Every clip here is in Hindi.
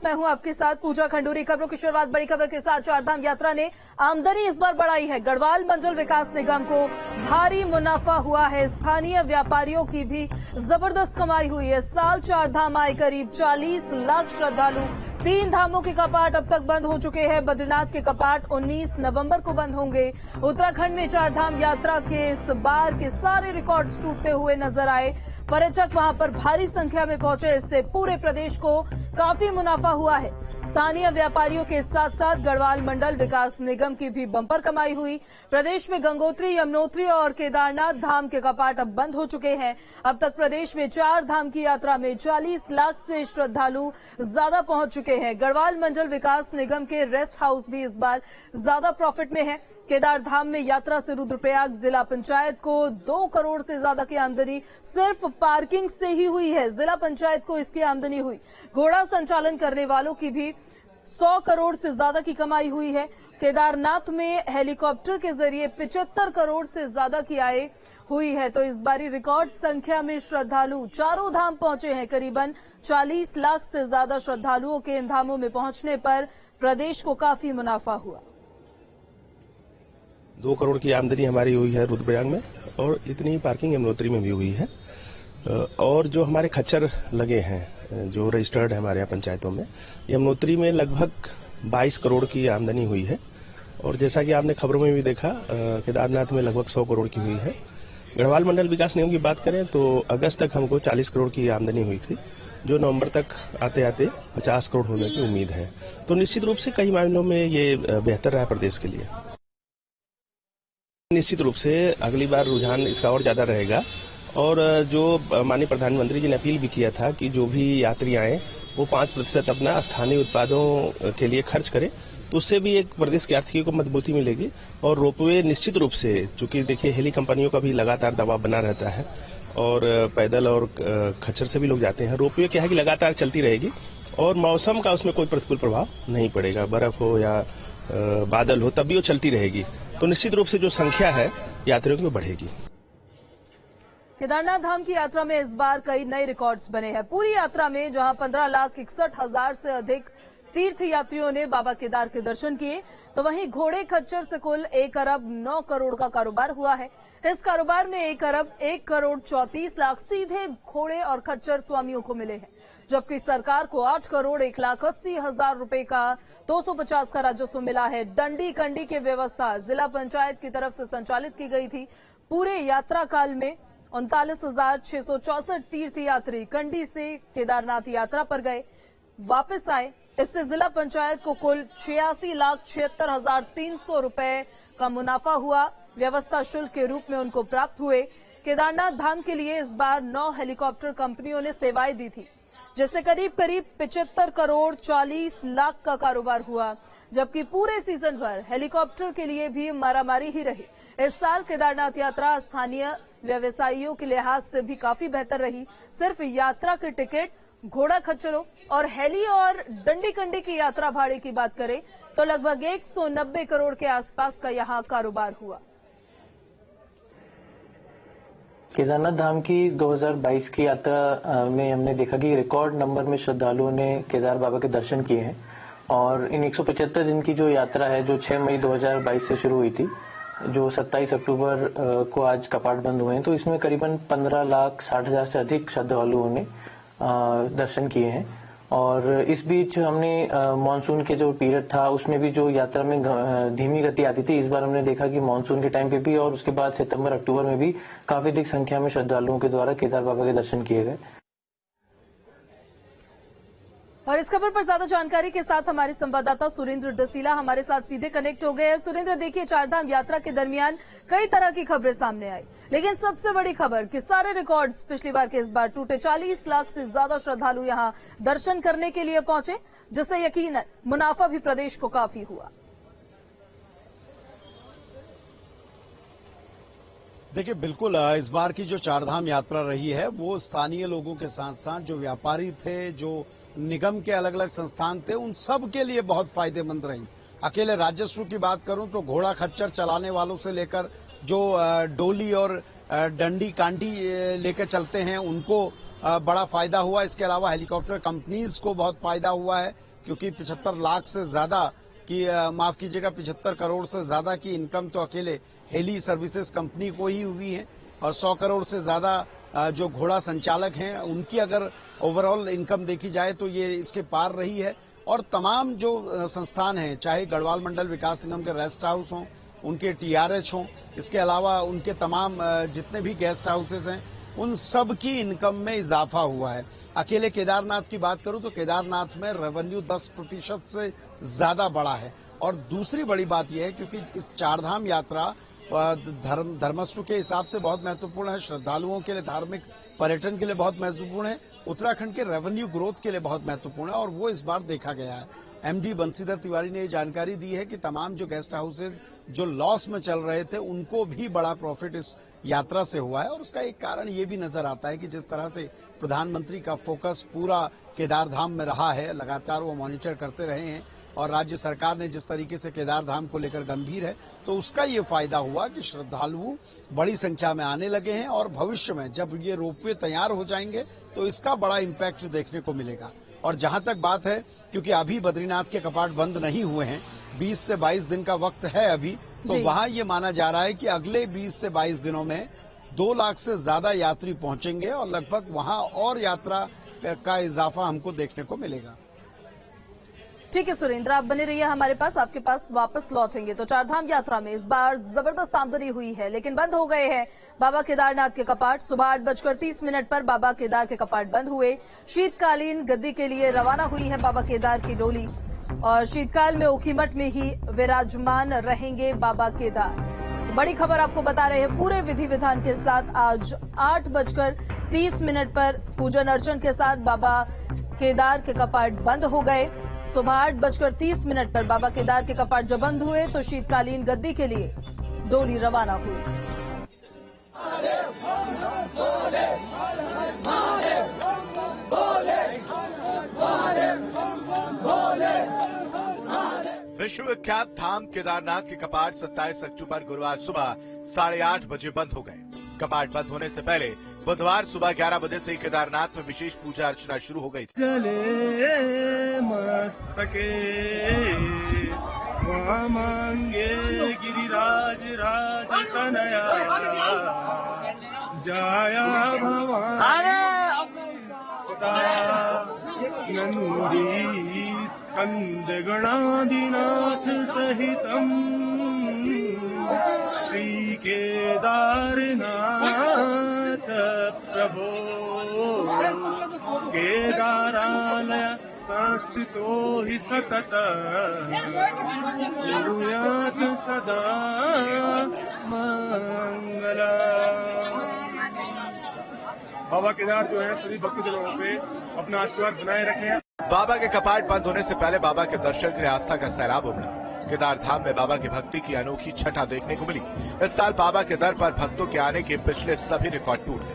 मैं हूं आपके साथ पूजा खंडूरी। खबरों की शुरुआत बड़ी खबर के साथ। चारधाम यात्रा ने आमदनी इस बार बढ़ाई है। गढ़वाल मंडल विकास निगम को भारी मुनाफा हुआ है। स्थानीय व्यापारियों की भी जबरदस्त कमाई हुई है। साल चारधाम आए करीब 40 लाख श्रद्धालु। 3 धामों के कपाट अब तक बंद हो चुके हैं। बद्रीनाथ के कपाट 19 नवंबर को बंद होंगे। उत्तराखंड में चारधाम यात्रा के इस बार के सारे रिकॉर्ड्स टूटते हुए नजर आए। पर्यटक वहां पर भारी संख्या में पहुंचे। इससे पूरे प्रदेश को काफी मुनाफा हुआ है। स्थानीय व्यापारियों के साथ साथ गढ़वाल मंडल विकास निगम की भी बंपर कमाई हुई। प्रदेश में गंगोत्री, यमुनोत्री और केदारनाथ धाम के कपाट अब बंद हो चुके हैं। अब तक प्रदेश में 4 धाम की यात्रा में 40 लाख से श्रद्धालु ज्यादा पहुंच चुके हैं। गढ़वाल मंडल विकास निगम के रेस्ट हाउस भी इस बार ज्यादा प्रॉफिट में है। केदार धाम में यात्रा से रुद्रप्रयाग जिला पंचायत को 2 करोड़ से ज्यादा की आमदनी सिर्फ पार्किंग से ही हुई है। जिला पंचायत को इसकी आमदनी हुई। घोड़ा संचालन करने वालों की भी 100 करोड़ से ज्यादा की कमाई हुई है। केदारनाथ में हेलीकॉप्टर के जरिए 75 करोड़ से ज्यादा की आय हुई है। तो इस बारी रिकॉर्ड संख्या में श्रद्धालु चारों धाम पहुंचे हैं। करीबन 40 लाख से ज्यादा श्रद्धालुओं के इन धामों में पहुंचने पर प्रदेश को काफी मुनाफा हुआ। 2 करोड़ की आमदनी हमारी हुई है रुद्रप्रयाग में, और इतनी ही पार्किंग यमुनोत्री में भी हुई है। और जो हमारे खच्चर लगे हैं जो रजिस्टर्ड है हमारे यहाँ पंचायतों में, यमुनोत्री में लगभग 22 करोड़ की आमदनी हुई है। और जैसा कि आपने खबरों में भी देखा, केदारनाथ में लगभग 100 करोड़ की हुई है। गढ़वाल मंडल विकास निगम की बात करें तो अगस्त तक हमको 40 करोड़ की आमदनी हुई थी, जो नवंबर तक आते आते 50 करोड़ होने की उम्मीद है। तो निश्चित रूप से कई मामलों में ये बेहतर रहा प्रदेश के लिए। निश्चित रूप से अगली बार रुझान इसका और ज्यादा रहेगा। और जो माननीय प्रधानमंत्री जी ने अपील भी किया था कि जो भी यात्री आए वो 5% अपना स्थानीय उत्पादों के लिए खर्च करें, तो उससे भी एक प्रदेश की आर्थिकी को मजबूती मिलेगी। और रोपवे निश्चित रूप से, चूंकि देखिए हेली कंपनियों का भी लगातार दबाव बना रहता है और पैदल और खच्चर से भी लोग जाते हैं। रोपवे क्या है कि लगातार चलती रहेगी और मौसम का उसमें कोई प्रतिकूल प्रभाव नहीं पड़ेगा। बर्फ हो या बादल हो, तब भी वो चलती रहेगी। तो निश्चित रूप से जो संख्या है यात्रियों की वो बढ़ेगी। केदारनाथ धाम की यात्रा में इस बार कई नए रिकॉर्ड्स बने हैं। पूरी यात्रा में जहां 15,61,000 से अधिक तीर्थ यात्रियों ने बाबा केदार के दर्शन किए, तो वहीं घोड़े खच्चर से कुल 1 अरब 9 करोड़ का कारोबार हुआ है। इस कारोबार में 1 अरब 1 करोड़ 34 लाख सीधे घोड़े और खच्चर स्वामियों को मिले हैं, जबकि सरकार को 8 करोड़ 1,80,000 रुपए का 250 का राजस्व मिला है। डंडी कंडी की व्यवस्था जिला पंचायत की तरफ से संचालित की गई थी। पूरे यात्रा काल में 39,664 तीर्थ यात्री कंडी से केदारनाथ यात्रा पर गए, वापस आए। इससे जिला पंचायत को कुल 86,76,300 रुपए का मुनाफा हुआ। व्यवस्था शुल्क के रूप में उनको प्राप्त हुए। केदारनाथ धाम के लिए इस बार 9 हेलीकॉप्टर कंपनियों ने सेवाएं दी थी, जिससे करीब 75 करोड़ 40 लाख का कारोबार हुआ। जबकि पूरे सीजन भर हेलीकॉप्टर के लिए भी मारामारी ही रही। इस साल केदारनाथ यात्रा स्थानीय व्यवसायियों के लिहाज से भी काफी बेहतर रही। सिर्फ यात्रा के टिकट, घोड़ा खच्चरों और हेली और डंडी कंडी की यात्रा भाड़े की बात करें तो लगभग 190 करोड़ के आसपास का यहां कारोबार हुआ। केदारनाथ धाम की 2022 की यात्रा में हमने देखा कि रिकॉर्ड नंबर में श्रद्धालुओं ने केदार बाबा के दर्शन किए हैं। और इन 175 दिन की जो यात्रा है, जो 6 मई 2022 से शुरू हुई थी, जो 27 अक्टूबर को आज कपाट बंद हुए हैं, तो इसमें करीबन 15,60,000 से अधिक श्रद्धालुओं ने दर्शन किए हैं। और इस बीच हमने मानसून के जो पीरियड था उसमें भी जो यात्रा में धीमी गति आती थी, इस बार हमने देखा कि मानसून के टाइम पे भी और उसके बाद सितंबर अक्टूबर में भी काफी अधिक संख्या में श्रद्धालुओं के द्वारा केदार बाबा के दर्शन किए गए। और इस खबर पर ज्यादा जानकारी के साथ हमारे संवाददाता सुरेंद्र डसीला हमारे साथ सीधे कनेक्ट हो गए हैं। सुरेंद्र, देखिए, चारधाम यात्रा के दरमियान कई तरह की खबरें सामने आई, लेकिन सबसे बड़ी खबर कि सारे रिकॉर्ड्स पिछली बार के इस बार टूटे। 40 लाख से ज्यादा श्रद्धालु यहां दर्शन करने के लिए पहुंचे, जिससे यकीनन मुनाफा भी प्रदेश को काफी हुआ। देखिए, बिल्कुल इस बार की जो चारधाम यात्रा रही है वो स्थानीय लोगों के साथ साथ जो व्यापारी थे, जो निगम के अलग अलग संस्थान थे, उन सब के लिए बहुत फायदेमंद रही। अकेले राजस्व की बात करूं तो घोड़ा खच्चर चलाने वालों से लेकर जो डोली और डंडी कांटी लेकर चलते हैं, उनको बड़ा फायदा हुआ। इसके अलावा हेलीकॉप्टर कंपनीज को बहुत फायदा हुआ है, क्योंकि 75 लाख से ज्यादा की, माफ कीजिएगा, 75 करोड़ से ज्यादा की इनकम तो अकेले हेली सर्विसेज कंपनी को ही हुई है, और 100 करोड़ से ज्यादा जो घोड़ा संचालक हैं उनकी अगर ओवरऑल इनकम देखी जाए तो ये इसके पार रही है। और तमाम जो संस्थान हैं, चाहे गढ़वाल मंडल विकास निगम के रेस्ट हाउस हों, उनके TRH हों, इसके अलावा उनके तमाम जितने भी गेस्ट हाउसेस हैं, उन सब की इनकम में इजाफा हुआ है। अकेले केदारनाथ की बात करूं तो केदारनाथ में रेवेन्यू 10% से ज्यादा बढ़ा है। और दूसरी बड़ी बात यह है, क्योंकि इस चारधाम यात्रा धर्मस्व के हिसाब से बहुत महत्वपूर्ण है, श्रद्धालुओं के लिए, धार्मिक पर्यटन के लिए बहुत महत्वपूर्ण है, उत्तराखंड के रेवेन्यू ग्रोथ के लिए बहुत महत्वपूर्ण है, और वो इस बार देखा गया है। MD बंशीधर तिवारी ने ये जानकारी दी है कि तमाम जो गेस्ट हाउसेज जो लॉस में चल रहे थे उनको भी बड़ा प्रॉफिट इस यात्रा से हुआ है। और उसका एक कारण ये भी नजर आता है कि जिस तरह से प्रधानमंत्री का फोकस पूरा केदारधाम में रहा है, लगातार वो मॉनिटर करते रहे हैं, और राज्य सरकार ने जिस तरीके से केदारधाम को लेकर गंभीर है, तो उसका ये फायदा हुआ कि श्रद्धालु बड़ी संख्या में आने लगे हैं। और भविष्य में जब ये रोपवे तैयार हो जाएंगे तो इसका बड़ा इम्पैक्ट देखने को मिलेगा। और जहां तक बात है, क्योंकि अभी बद्रीनाथ के कपाट बंद नहीं हुए हैं, 20 से 22 दिन का वक्त है अभी, तो वहां ये माना जा रहा है कि अगले 20 से 22 दिनों में 2 लाख से ज्यादा यात्री पहुंचेंगे, और लगभग वहां और यात्रा का इजाफा हमको देखने को मिलेगा। ठीक है सुरेंद्र, आप बने रहिए हमारे पास, आपके पास वापस लौटेंगे। तो चारधाम यात्रा में इस बार जबरदस्त आमदनी हुई है, लेकिन बंद हो गए हैं बाबा केदारनाथ के कपाट। सुबह 8:30 पर बाबा केदार के कपाट बंद हुए। शीतकालीन गद्दी के लिए रवाना हुई है बाबा केदार की डोली, और शीतकाल में ऊखीमठ में ही विराजमान रहेंगे बाबा केदार। बड़ी खबर आपको बता रहे हैं, पूरे विधि विधान के साथ आज 8:30 पर पूजन अर्चन के साथ बाबा केदार के कपाट बंद हो गए। सुबह 8:30 पर बाबा केदार के कपाट जब बंद हुए तो शीतकालीन गद्दी के लिए डोली रवाना हुई। विश्वविख्यात धाम केदारनाथ के कपाट 27 अक्टूबर गुरुवार सुबह 8:30 बजे बंद हो गए। कपाट बंद होने से पहले बुधवार सुबह 11 बजे से ही केदारनाथ में विशेष पूजा अर्चना शुरू हो गई थी। जले मस्तके वामांगे गिरिराज राज तनया जाया भवानी नंदी स्कंद गणाधिनाथ सहितम श्री केदारनाथ प्रभो केदारालय संस्थितो हि सतत कुर्यात् सदा मंगला। बाबा केदार जो है सभी भक्तजनों पे अपना आशीर्वाद बनाए रखें। बाबा के कपाट बंद होने से पहले बाबा के दर्शन के लिए आस्था का सैलाब उमड़ा। केदार धाम में बाबा की भक्ति की अनोखी छटा देखने को मिली। इस साल बाबा के दर पर भक्तों के आने के पिछले सभी रिकॉर्ड टूट गए।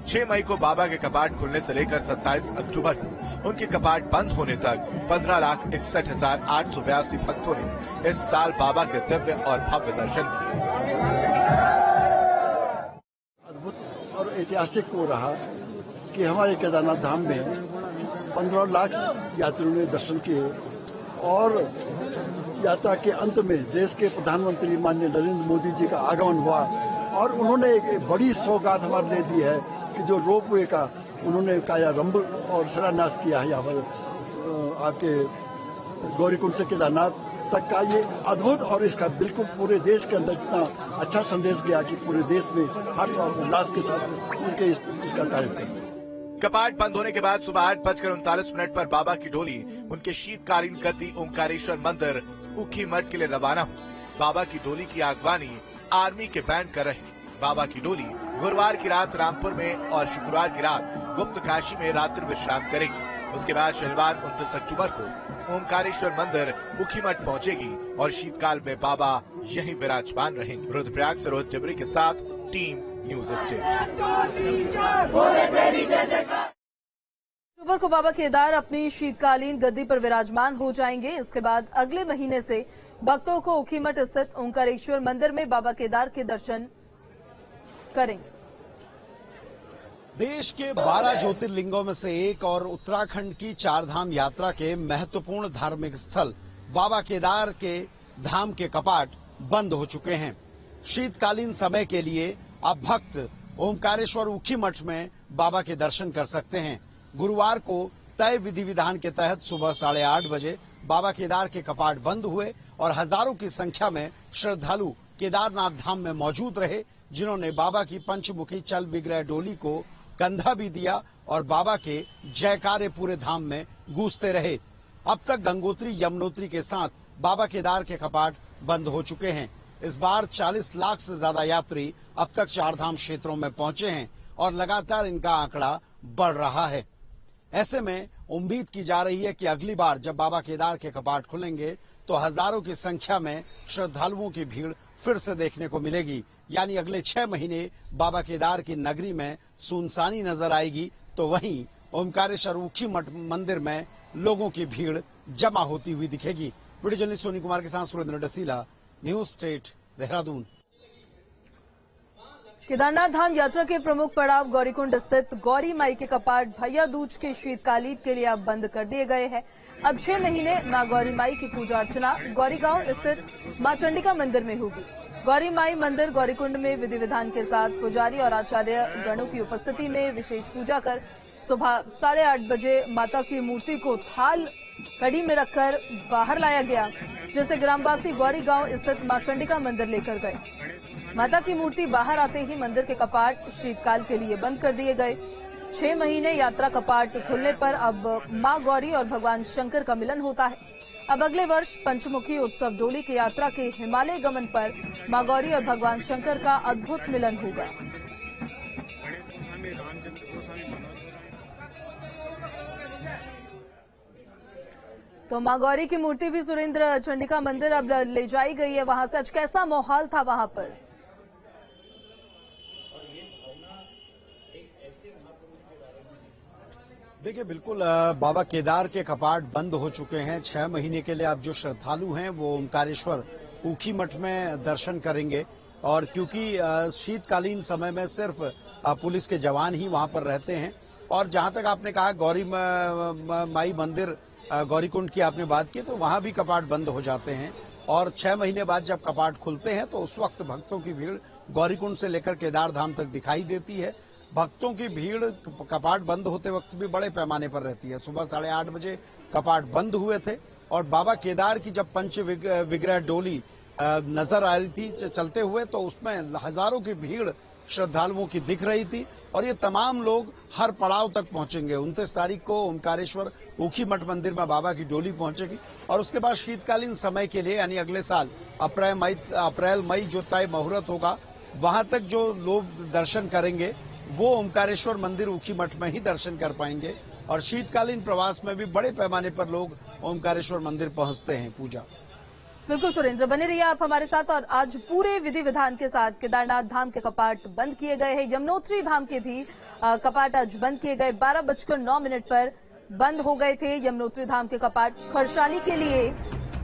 6 मई को बाबा के कपाट खुलने से लेकर 27 अक्टूबर को उनके कपाट बंद होने तक 15,61,882 भक्तों ने इस साल बाबा के दिव्य और भव्य दर्शन किए। अद्भुत और ऐतिहासिक हो रहा कि हमारे केदारनाथ धाम में 15 लाख यात्रियों ने दर्शन किए, और यात्रा के अंत में देश के प्रधानमंत्री माननीय नरेंद्र मोदी जी का आगमन हुआ, और उन्होंने एक बड़ी सौगात हमारे लिए दी है कि जो रोपवे का उन्होंने कायारंभ और शिलान्यास किया है यहाँ पर आपके गौरीकुंड से केदारनाथ तक का, ये अद्भुत और इसका बिल्कुल पूरे देश के अंदर इतना अच्छा संदेश गया कि पूरे देश में हर्ष और उल्लास के साथ उनके इसका कार्यक्रम। कपाट बंद होने के बाद सुबह 8:39 पर बाबा की डोली उनके शीतकालीन गद्दी ओंकारेश्वर मंदिर ऊखीमठ के लिए रवाना हुई। बाबा की डोली की आगवानी आर्मी के बैंड कर रहे। बाबा की डोली गुरुवार की रात रामपुर में और शुक्रवार की रात गुप्त काशी में रात्रि विश्राम करेगी। उसके बाद शनिवार 29 अक्टूबर को ओंकारेश्वर मंदिर ऊखीमठ पहुंचेगी और शीतकाल में बाबा यहीं विराजमान रहेंगे। रुद्रप्रयाग से रोहित जबरी के साथ टीम न्यूज स्टेट। अक्टूबर को बाबा केदार अपनी शीतकालीन गद्दी पर विराजमान हो जाएंगे। इसके बाद अगले महीने से भक्तों को ऊखीमठ स्थित ओंकारेश्वर मंदिर में बाबा केदार के दर्शन करेंगे। देश के 12 ज्योतिर्लिंगों में से एक और उत्तराखंड की चारधाम यात्रा के महत्वपूर्ण धार्मिक स्थल बाबा केदार के धाम के कपाट बंद हो चुके हैं। शीतकालीन समय के लिए अब भक्त ओमकारेश्वर ऊखी मठ में बाबा के दर्शन कर सकते हैं। गुरुवार को तय विधि विधान के तहत सुबह 8:30 बजे बाबा केदार के कपाट बंद हुए और हजारों की संख्या में श्रद्धालु केदारनाथ धाम में मौजूद रहे, जिन्होंने बाबा की पंचमुखी चल विग्रह डोली को कंधा भी दिया और बाबा के जयकारे पूरे धाम में गूंजते रहे। अब तक गंगोत्री यमुनोत्री के साथ बाबा केदार के कपाट बंद हो चुके हैं। इस बार 40 लाख से ज्यादा यात्री अब तक चारधाम क्षेत्रों में पहुंचे हैं और लगातार इनका आंकड़ा बढ़ रहा है। ऐसे में उम्मीद की जा रही है कि अगली बार जब बाबा केदार के कपाट खुलेंगे तो हजारों की संख्या में श्रद्धालुओं की भीड़ फिर से देखने को मिलेगी। यानी अगले 6 महीने बाबा केदार की नगरी में सुनसानी नजर आएगी, तो वहीं ओमकारेश्वर ऊखी मठ मंदिर में लोगों की भीड़ जमा होती हुई दिखेगी। वीडियो जर्नलिस्ट सोनी कुमार के साथ सुरेंद्र डसीला, न्यूज स्टेट, देहरादून। केदारनाथ धाम यात्रा के प्रमुख पड़ाव गौरीकुंड स्थित गौरी माई के कपाट भैया दूज के शीतकालीन के लिए अब बंद कर दिए गए हैं। अब 6 महीने मां गौरी माई की पूजा अर्चना गौरी गांव स्थित मां चंडिका मंदिर में होगी। गौरी माई मंदिर गौरीकुंड में विधि विधान के साथ पुजारी और आचार्य गणों की उपस्थिति में विशेष पूजा कर सुबह 8:30 बजे माता की मूर्ति को थाल कड़ी में रखकर बाहर लाया गया, जिसे ग्रामवासी गौरी गांव स्थित मां चंडिका मंदिर लेकर गए। माता की मूर्ति बाहर आते ही मंदिर के कपाट शीतकाल के लिए बंद कर दिए गए। 6 महीने यात्रा कपाट खुलने पर अब मां गौरी और भगवान शंकर का मिलन होता है। अब अगले वर्ष पंचमुखी उत्सव डोली की यात्रा के हिमालय गमन पर मां गौरी और भगवान शंकर का अद्भुत मिलन होगा। तो मां गौरी की मूर्ति भी सुरेंद्र चंडिका मंदिर अब ले जाई गई है। वहां से आज कैसा माहौल था वहां पर? देखिए, बिल्कुल बाबा केदार के कपाट बंद हो चुके हैं। 6 महीने के लिए अब जो श्रद्धालु हैं वो ओमकारेश्वर ऊखी मठ में दर्शन करेंगे। और क्योंकि शीतकालीन समय में सिर्फ पुलिस के जवान ही वहां पर रहते हैं। और जहां तक आपने कहा गौरी माई मंदिर गौरीकुंड की आपने बात की, तो वहां भी कपाट बंद हो जाते हैं। और 6 महीने बाद जब कपाट खुलते हैं तो उस वक्त भक्तों की भीड़ गौरीकुंड से लेकर केदार धाम तक दिखाई देती है। भक्तों की भीड़ कपाट बंद होते वक्त भी बड़े पैमाने पर रहती है। सुबह 8:30 बजे कपाट बंद हुए थे और बाबा केदार की जब पंच विग्रह डोली नजर आ रही थी चलते हुए, तो उसमें हजारों की भीड़ श्रद्धालुओं की दिख रही थी। और ये तमाम लोग हर पड़ाव तक पहुंचेंगे। 29 तारीख को ओमकारेश्वर ऊखी मठ मंदिर में बाबा की डोली पहुंचेगी और उसके बाद शीतकालीन समय के लिए यानी अगले साल अप्रैल मई जो तय मुहूर्त होगा, वहां तक जो लोग दर्शन करेंगे वो ओमकारेश्वर मंदिर ऊखी मठ में ही दर्शन कर पाएंगे। और शीतकालीन प्रवास में भी बड़े पैमाने पर लोग ओमकारेश्वर मंदिर पहुंचते हैं। पूजा बिल्कुल सुरेंद्र, बने रहिए आप हमारे साथ। और आज पूरे विधि विधान के साथ केदारनाथ धाम के कपाट बंद किए गए हैं। यमुनोत्री धाम के भी कपाट आज बंद किए गए। 12:09 पर बंद हो गए थे यमुनोत्री धाम के कपाट। खरसाली के लिए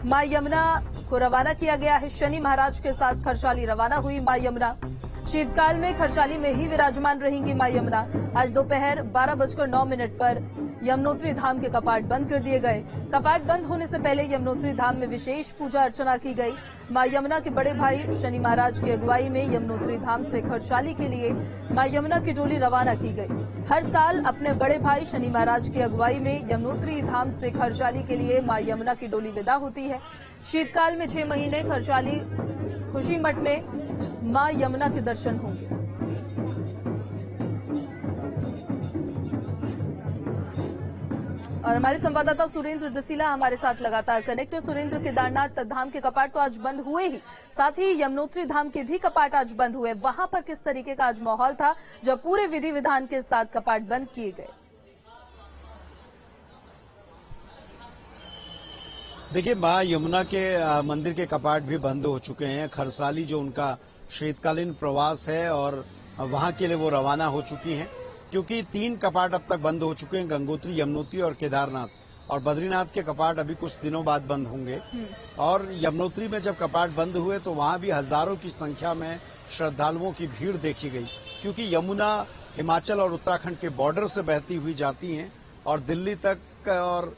मां यमुना को रवाना किया गया है। शनि महाराज के साथ खरसाली रवाना हुई मां यमुना। शीतकाल में खरसाली में ही विराजमान रहेंगी मां यमुना। आज दोपहर 12:09 पर यमुनोत्री धाम के कपाट बंद कर दिए गए। कपाट बंद होने से पहले यमुनोत्री धाम में विशेष पूजा अर्चना की गई। मां यमुना के बड़े भाई शनि महाराज की अगुवाई में यमुनोत्री धाम से खरसाली के लिए मां यमुना की डोली रवाना की गई। हर साल अपने बड़े भाई शनि महाराज की अगुवाई में यमुनोत्री धाम से खरसाली के लिए मां यमुना की डोली विदा होती है। शीतकाल में 6 महीने खरसाली खुशी मठ में मां यमुना के दर्शन होंगे। और हमारे संवाददाता सुरेंद्र डसीला हमारे साथ लगातार कनेक्ट है। सुरेंद्र, केदारनाथ धाम के कपाट तो आज बंद हुए ही, साथ ही यमुनोत्री धाम के भी कपाट आज बंद हुए। वहां पर किस तरीके का आज माहौल था जब पूरे विधि विधान के साथ कपाट बंद किए गए? देखिए, मां यमुना के मंदिर के कपाट भी बंद हो चुके हैं। खरसाली जो उनका शीतकालीन प्रवास है और वहां के लिए वो रवाना हो चुकी हैं, क्योंकि 3 कपाट अब तक बंद हो चुके हैं, गंगोत्री, यमुनोत्री और केदारनाथ। और बद्रीनाथ के कपाट अभी कुछ दिनों बाद बंद होंगे। और यमुनोत्री में जब कपाट बंद हुए तो वहां भी हजारों की संख्या में श्रद्धालुओं की भीड़ देखी गई, क्योंकि यमुना हिमाचल और उत्तराखंड के बॉर्डर से बहती हुई जाती हैं और दिल्ली तक और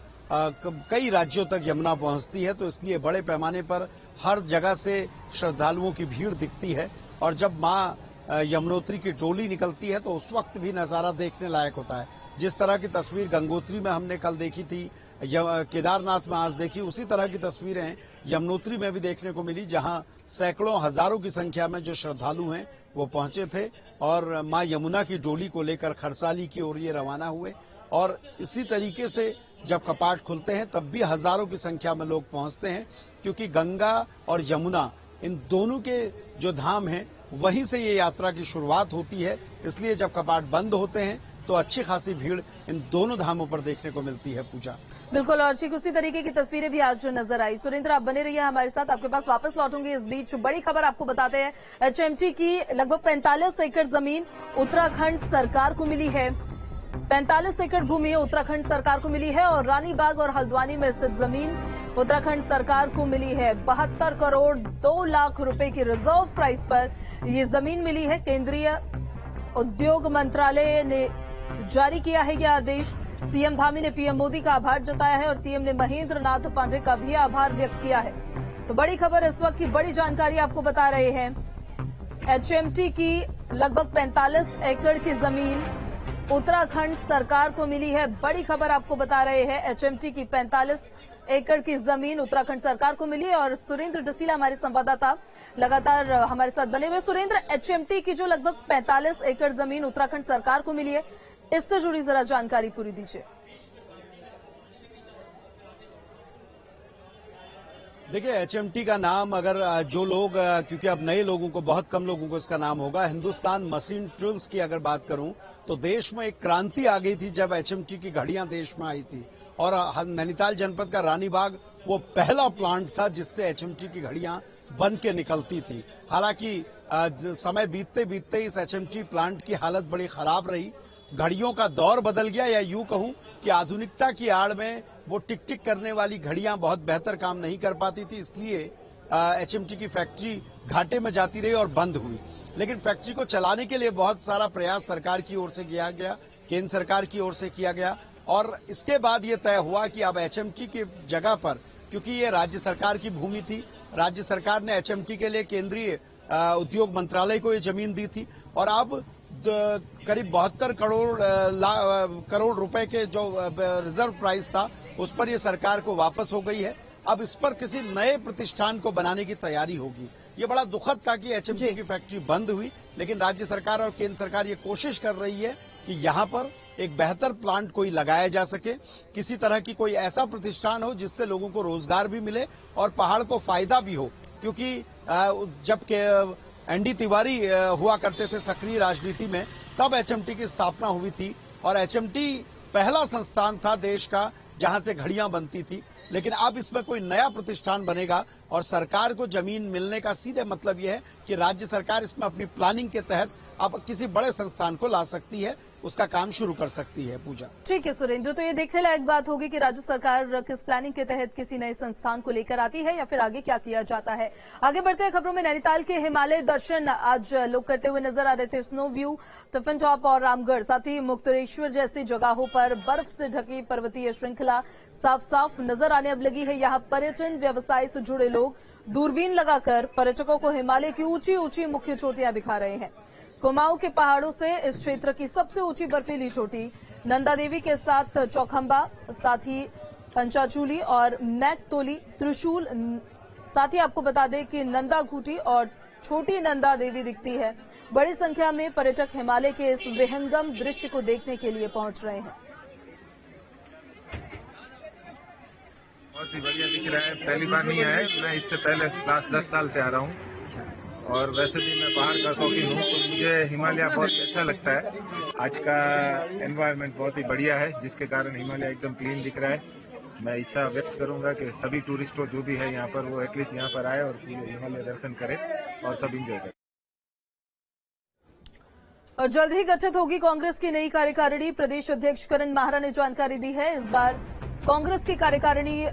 कई राज्यों तक यमुना पहुंचती है। तो इसलिए बड़े पैमाने पर हर जगह से श्रद्धालुओं की भीड़ दिखती है और जब मां यमुनोत्री की डोली निकलती है तो उस वक्त भी नजारा देखने लायक होता है। जिस तरह की तस्वीर गंगोत्री में हमने कल देखी थी, केदारनाथ में आज देखी, उसी तरह की तस्वीरें यमुनोत्री में भी देखने को मिली, जहां सैकड़ों हजारों की संख्या में जो श्रद्धालु हैं वो पहुंचे थे और मां यमुना की डोली को लेकर खरसाली की ओर ये रवाना हुए। और इसी तरीके से जब कपाट खुलते हैं तब भी हजारों की संख्या में लोग पहुंचते हैं, क्योंकि गंगा और यमुना इन दोनों के जो धाम हैं वहीं से ये यात्रा की शुरुआत होती है। इसलिए जब कपाट बंद होते हैं तो अच्छी खासी भीड़ इन दोनों धामों पर देखने को मिलती है। पूजा बिल्कुल, और ठीक उसी तरीके की तस्वीरें भी आज नजर आई। सुरेंद्र, आप बने रहिए हमारे साथ, आपके पास वापस लौटूंगी। इस बीच बड़ी खबर आपको बताते हैं, एचएमटी की लगभग 45 एकड़ जमीन उत्तराखंड सरकार को मिली है। 45 एकड़ भूमि उत्तराखंड सरकार को मिली है और रानीबाग और हल्द्वानी में स्थित जमीन उत्तराखंड सरकार को मिली है। 72 करोड़ 2 लाख रुपए की रिजर्व प्राइस पर ये जमीन मिली है। केंद्रीय उद्योग मंत्रालय ने जारी किया है यह आदेश। सीएम धामी ने पीएम मोदी का आभार जताया है और सीएम ने महेंद्र नाथ पांडे का भी आभार व्यक्त किया है। तो बड़ी खबर इस वक्त की बड़ी जानकारी आपको बता रहे हैं। एचएमटी की लगभग 45 एकड़ की जमीन उत्तराखंड सरकार को मिली है। बड़ी खबर आपको बता रहे हैं, एचएमटी की 45 एकड़ की जमीन उत्तराखंड सरकार को मिली है। और सुरेंद्र डसीला हमारे संवाददाता लगातार हमारे साथ बने हुए। सुरेंद्र, एचएमटी की जो लगभग 45 एकड़ जमीन उत्तराखंड सरकार को मिली है, इससे जुड़ी जरा जानकारी पूरी दीजिए। देखिए, एचएमटी का नाम अगर जो लोग, क्योंकि अब नए लोगों को, बहुत कम लोगों को इसका नाम होगा, हिंदुस्तान मशीन टूल्स की अगर बात करूं तो देश में एक क्रांति आ गई थी जब एचएमटी की घड़ियां देश में आई थी। और नैनीताल जनपद का रानीबाग वो पहला प्लांट था जिससे एचएमटी की घड़ियां बन के निकलती थी। हालांकि समय बीतते बीतते इस एचएमटी प्लांट की हालत बड़ी खराब रही। घड़ियों का दौर बदल गया, या यूं कहूं कि आधुनिकता की आड़ में वो टिक टिक करने वाली घड़ियां बहुत बेहतर काम नहीं कर पाती थी। इसलिए एचएमटी की फैक्ट्री घाटे में जाती रही और बंद हुई। लेकिन फैक्ट्री को चलाने के लिए बहुत सारा प्रयास सरकार की ओर से किया गया, केंद्र सरकार की ओर से किया गया और इसके बाद ये तय हुआ कि अब एचएमटी की जगह पर, क्योंकि ये राज्य सरकार की भूमि थी, राज्य सरकार ने एचएमटी के लिए केंद्रीय उद्योग मंत्रालय को ये जमीन दी थी और अब करीब 72 करोड़ रुपए के जो रिजर्व प्राइस था उस पर ये सरकार को वापस हो गई है। अब इस पर किसी नए प्रतिष्ठान को बनाने की तैयारी होगी। ये बड़ा दुखद था कि एचएमटी की फैक्ट्री बंद हुई, लेकिन राज्य सरकार और केंद्र सरकार ये कोशिश कर रही है कि यहाँ पर एक बेहतर प्लांट कोई लगाया जा सके, किसी तरह की कोई ऐसा प्रतिष्ठान हो जिससे लोगों को रोजगार भी मिले और पहाड़ को फायदा भी हो। क्योंकि जब एनडी तिवारी हुआ करते थे सक्रिय राजनीति में, तब एचएमटी की स्थापना हुई थी और एचएमटी पहला संस्थान था देश का जहां से घड़ियां बनती थी। लेकिन अब इसमें कोई नया प्रतिष्ठान बनेगा और सरकार को जमीन मिलने का सीधे मतलब यह है कि राज्य सरकार इसमें अपनी प्लानिंग के तहत अब किसी बड़े संस्थान को ला सकती है, उसका काम शुरू कर सकती है। पूजा, ठीक है सुरेंद्र, तो ये देखने लायक बात होगी कि राज्य सरकार किस प्लानिंग के तहत किसी नए संस्थान को लेकर आती है या फिर आगे क्या किया जाता है। आगे बढ़ते हैं खबरों में। नैनीताल के हिमालय दर्शन आज लोग करते हुए नजर आ रहे थे। स्नो व्यू, टिफिन टॉप और रामगढ़, साथ ही मुक्तेश्वर जैसी जगहों पर बर्फ से ढकी पर्वतीय श्रृंखला साफ साफ नजर आने अब लगी है। यहाँ पर्यटन व्यवसाय से जुड़े लोग दूरबीन लगाकर पर्यटकों को हिमालय की ऊंची ऊंची मुख्य चोटियां दिखा रहे हैं। कुमाऊं के पहाड़ों से इस क्षेत्र की सबसे ऊंची बर्फीली चोटी नंदा देवी के साथ चौखंबा, साथ ही पंचाचूली और मैकतोली, त्रिशूल, साथ ही आपको बता दें कि नंदा घूटी और छोटी नंदा देवी दिखती है। बड़ी संख्या में पर्यटक हिमालय के इस विहंगम दृश्य को देखने के लिए पहुंच रहे हैं। बहुत ही बढ़िया दिख रहा है, पहली बार नहीं आया मैं, इससे पहले लास्ट 10 साल से आ रहा हूँ और वैसे भी मैं पहाड़ का शौकीन हूँ तो मुझे हिमालय बहुत ही अच्छा लगता है। आज का एनवायरनमेंट बहुत ही बढ़िया है जिसके कारण हिमालय एकदम क्लीन दिख रहा है। मैं इच्छा व्यक्त करूंगा कि सभी टूरिस्टों जो भी है यहाँ पर वो एटलीस्ट यहाँ पर आए और हिमालय दर्शन करें और सब इंजॉय करें। और जल्द ही गठित होगी कांग्रेस की नई कार्यकारिणी, प्रदेश अध्यक्ष करण माहरा ने जानकारी दी है। इस बार कांग्रेस की कार्यकारिणी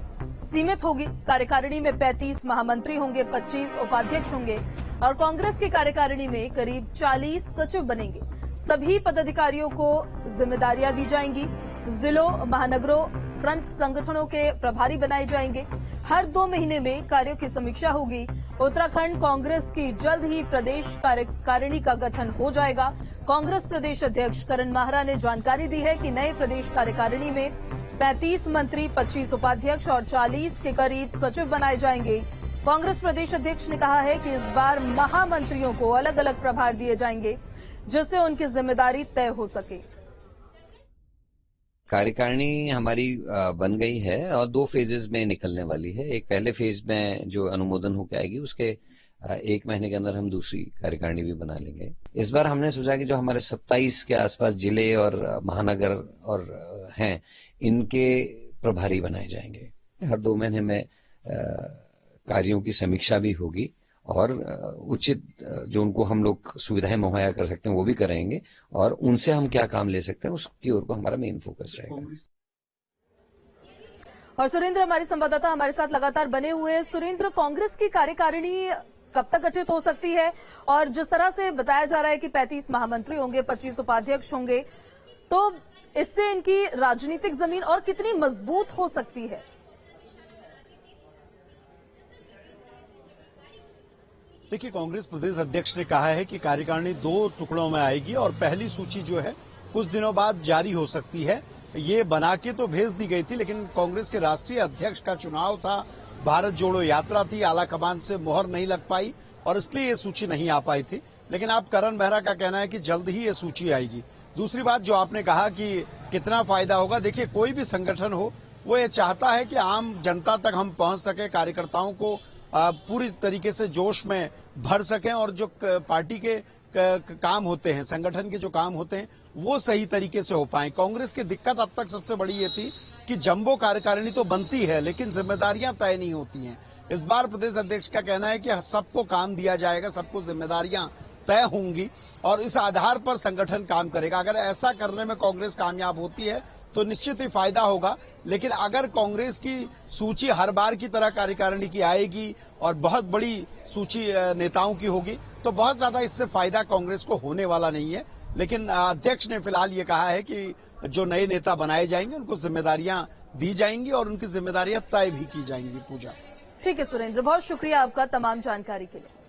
सीमित होगी। कार्यकारिणी में 35 महामंत्री होंगे, 25 उपाध्यक्ष होंगे और कांग्रेस की कार्यकारिणी में करीब 40 सचिव बनेंगे। सभी पदाधिकारियों को जिम्मेदारियां दी जाएंगी। जिलों, महानगरों, फ्रंट संगठनों के प्रभारी बनाए जाएंगे। हर 2 महीने में कार्यों की समीक्षा होगी। उत्तराखंड कांग्रेस की जल्द ही प्रदेश कार्यकारिणी का गठन हो जाएगा। कांग्रेस प्रदेश अध्यक्ष करण माहरा ने जानकारी दी है कि नए प्रदेश कार्यकारिणी में 35 मंत्री, 25 उपाध्यक्ष और 40 के करीब सचिव बनाए जाएंगे। कांग्रेस प्रदेश अध्यक्ष ने कहा है कि इस बार महामंत्रियों को अलग अलग प्रभार दिए जाएंगे, जिससे उनकी जिम्मेदारी तय हो सके। कार्यकारिणी हमारी बन गई है और 2 फेजेस में निकलने वाली है। एक पहले फेज में जो अनुमोदन होकर आएगी, उसके 1 महीने के अंदर हम दूसरी कार्यकारिणी भी बना लेंगे। इस बार हमने सोचा कि जो हमारे 27 के आसपास जिले और महानगर और हैं, इनके प्रभारी बनाए जाएंगे। हर 2 महीने में कार्यों की समीक्षा भी होगी और उचित जो उनको हम लोग सुविधाएं मुहैया कर सकते हैं वो भी करेंगे और उनसे हम क्या काम ले सकते हैं उसकी ओर को हमारा मेन फोकस रहेगा। और सुरेंद्र हमारे संवाददाता हमारे साथ लगातार बने हुए हैं। सुरेंद्र, कांग्रेस की कार्यकारिणी कब तक गठित हो सकती है? और जिस तरह से बताया जा रहा है कि 35 महामंत्री होंगे, 25 उपाध्यक्ष होंगे, तो इससे इनकी राजनीतिक जमीन और कितनी मजबूत हो सकती है? देखिए, कांग्रेस प्रदेश अध्यक्ष ने कहा है कि कार्यकारिणी 2 टुकड़ों में आएगी और पहली सूची जो है कुछ दिनों बाद जारी हो सकती है। ये बना के तो भेज दी गई थी, लेकिन कांग्रेस के राष्ट्रीय अध्यक्ष का चुनाव था, भारत जोड़ो यात्रा थी, आलाकमान से मोहर नहीं लग पाई और इसलिए ये सूची नहीं आ पाई थी। लेकिन अब करण मेहरा का कहना है कि जल्द ही ये सूची आएगी। दूसरी बात जो आपने कहा कि कितना फायदा होगा, देखिए कोई भी संगठन हो वो ये चाहता है कि आम जनता तक हम पहुंच सके, कार्यकर्ताओं को पूरी तरीके से जोश में भर सकें और जो पार्टी के काम होते हैं, संगठन के जो काम होते हैं, वो सही तरीके से हो पाए। कांग्रेस की दिक्कत अब तक सबसे बड़ी ये थी कि जंबो कार्यकारिणी तो बनती है लेकिन जिम्मेदारियां तय नहीं होती हैं। इस बार प्रदेश अध्यक्ष का कहना है कि सबको काम दिया जाएगा, सबको जिम्मेदारियां तय होंगी और इस आधार पर संगठन काम करेगा। अगर ऐसा करने में कांग्रेस कामयाब होती है तो निश्चित ही फायदा होगा। लेकिन अगर कांग्रेस की सूची हर बार की तरह कार्यकारिणी की आएगी और बहुत बड़ी सूची नेताओं की होगी तो बहुत ज्यादा इससे फायदा कांग्रेस को होने वाला नहीं है। लेकिन अध्यक्ष ने फिलहाल ये कहा है कि जो नए नेता बनाए जाएंगे उनको जिम्मेदारियां दी जाएंगी और उनकी जिम्मेदारियां तय भी की जाएंगी। पूजा, ठीक है सुरेंद्र, बहुत शुक्रिया आपका तमाम जानकारी के लिए।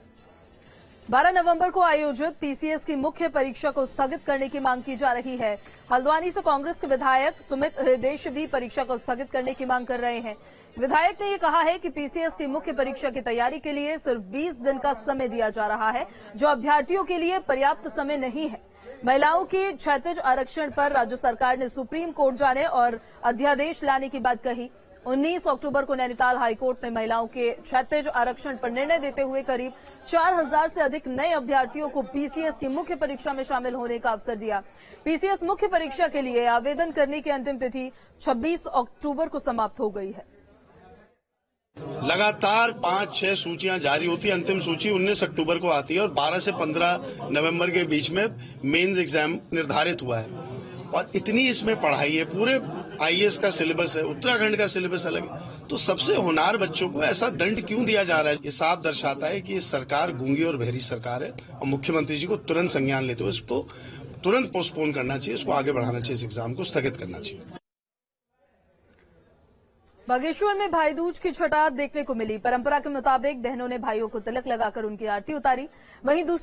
12 नवंबर को आयोजित पीसीएस की मुख्य परीक्षा को स्थगित करने की मांग की जा रही है। हल्द्वानी से कांग्रेस के विधायक सुमित हृदयेश भी परीक्षा को स्थगित करने की मांग कर रहे हैं। विधायक ने यह कहा है कि पीसीएस की मुख्य परीक्षा की तैयारी के लिए सिर्फ 20 दिन का समय दिया जा रहा है, जो अभ्यर्थियों के लिए पर्याप्त समय नहीं है। महिलाओं के क्षैतिज आरक्षण पर राज्य सरकार ने सुप्रीम कोर्ट जाने और अध्यादेश लाने की बात कही। 19 अक्टूबर को नैनीताल हाईकोर्ट ने महिलाओं के क्षैतिज आरक्षण पर निर्णय देते हुए करीब 4000 से अधिक नए अभ्यर्थियों को पीसीएस की मुख्य परीक्षा में शामिल होने का अवसर दिया। पीसीएस मुख्य परीक्षा के लिए आवेदन करने की अंतिम तिथि 26 अक्टूबर को समाप्त हो गई है। लगातार 5-6 सूचियां जारी होती है। अंतिम सूची 19 अक्टूबर को आती है और 12 से 15 नवंबर के बीच में मेंस एग्जाम निर्धारित हुआ है और इतनी इसमें पढ़ाई है। पूरे आईएएस का सिलेबस है, उत्तराखंड का सिलेबस अलग है, तो सबसे होनहार बच्चों को ऐसा दंड क्यों दिया जा रहा है? ये साफ दर्शाता है कि ये सरकार गूंगी और बहरी सरकार है और मुख्यमंत्री जी को तुरंत संज्ञान लेते हुए इसको तुरंत पोस्टपोन करना चाहिए, इसको आगे बढ़ाना चाहिए, इस एग्जाम को स्थगित करना चाहिए। बागेश्वर में भाई दूज की छठा देखने को मिली। परंपरा के मुताबिक बहनों ने भाइयों को तिलक लगाकर उनकी आरती उतारी। वहीं दूसरी